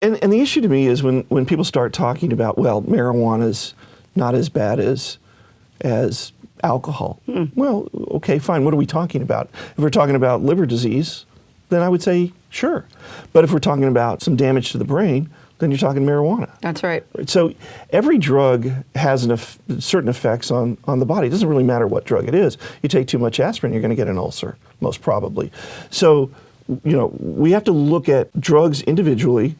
And the issue to me is when people start talking about, well, marijuana's not as bad as alcohol. Well, okay, fine. What are we talking about? If we're talking about liver disease, then I would say sure. But if we're talking about some damage to the brain, then you're talking marijuana. That's right. So every drug has certain effects on the body. It doesn't really matter what drug it is. You take too much aspirin, you're going to get an ulcer, most probably. So, we have to look at drugs individually.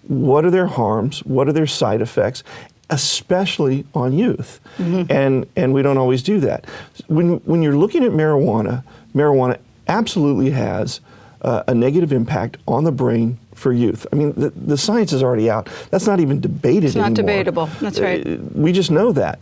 What are their harms? What are their side effects? Especially on youth. And we don't always do that. When you're looking at marijuana absolutely has a negative impact on the brain for youth. I mean, the science is already out. That's not even debated anymore. It's not debatable. That's right. We just know that.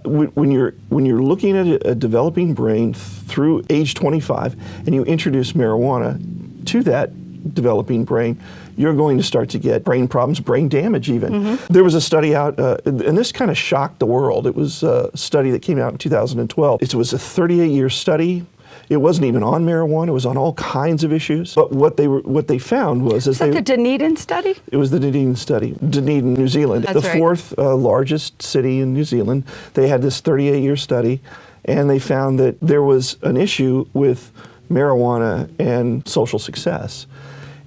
When you're looking at a developing brain through age 25 and you introduce marijuana to that developing brain, you're going to start to get brain problems, brain damage even. There was a study out, and this kind of shocked the world. It was a study that came out in 2012. It was a 38-year study. It wasn't even on marijuana. It was on all kinds of issues. But what they found was... Is that the Dunedin study? It was the Dunedin study. Dunedin, New Zealand. That's the fourth largest city in New Zealand. They had this 38-year study, and they found that there was an issue with marijuana and social success.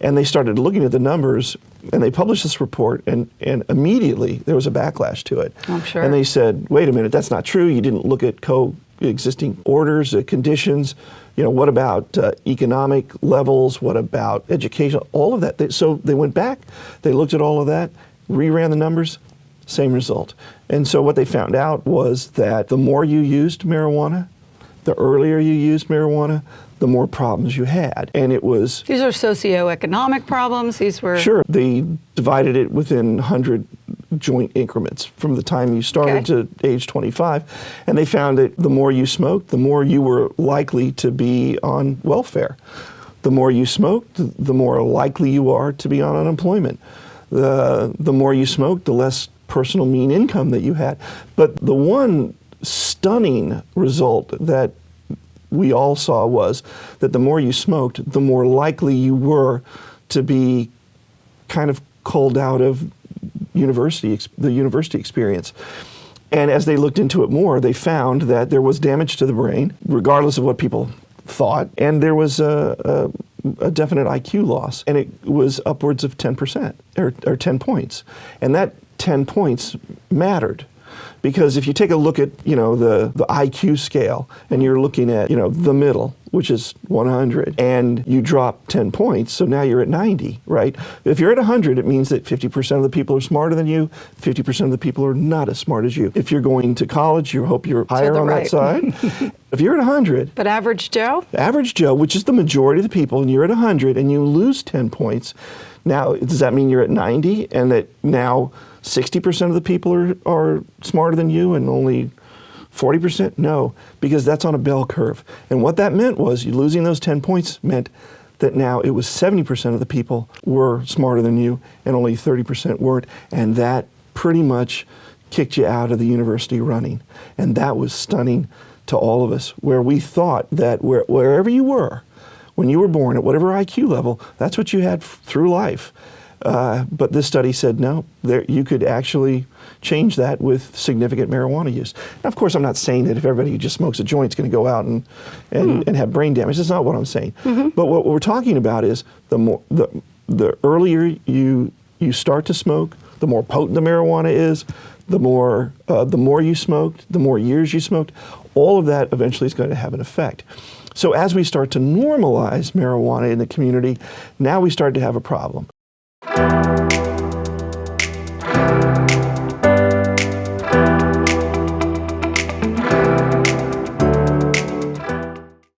And they started looking at the numbers, and they published this report, and immediately there was a backlash to it. I'm sure. And they said, wait a minute, that's not true. You didn't look at coexisting orders, conditions. What about economic levels? What about education? All of that. So they went back, they looked at all of that, reran the numbers, same result. And so what they found out was that the more you used marijuana, the earlier you used marijuana, the more problems you had. And it was... These are socioeconomic problems? These were... Sure. They divided it within 100 joint increments from the time you started to age 25. And they found that the more you smoked, the more you were likely to be on welfare. The more you smoked, the more likely you are to be on unemployment. The more you smoked, the less personal mean income that you had. But the one stunning result that we all saw was that the more you smoked, the more likely you were to be kind of culled out of the university experience. And as they looked into it more, they found that there was damage to the brain, regardless of what people thought, and there was a definite IQ loss, and it was upwards of 10%, or 10 points. And that 10 points mattered. Because if you take a look at, the IQ scale, and you're looking at, the middle, which is 100, and you drop 10 points, so now you're at 90, right? If you're at 100, it means that 50% of the people are smarter than you, 50% of the people are not as smart as you. If you're going to college, you hope you're higher on that side. If you're at 100... But average Joe? Average Joe, which is the majority of the people, and you're at 100, and you lose 10 points, now, does that mean you're at 90, and that now 60% of the people are smarter than you and only 40%? No, because that's on a bell curve. And what that meant was you losing those 10 points meant that now it was 70% of the people were smarter than you and only 30% weren't. And that pretty much kicked you out of the university running. And that was stunning to all of us, where we thought that wherever you were, when you were born, at whatever IQ level, that's what you had through life. But this study said, no, you could actually change that with significant marijuana use. Now, of course, I'm not saying that if everybody who just smokes a joint is going to go out and have brain damage. That's not what I'm saying. But what we're talking about is the earlier you start to smoke, the more potent the marijuana is, the more you smoked, the more years you smoked, all of that eventually is going to have an effect. So as we start to normalize marijuana in the community, now we start to have a problem.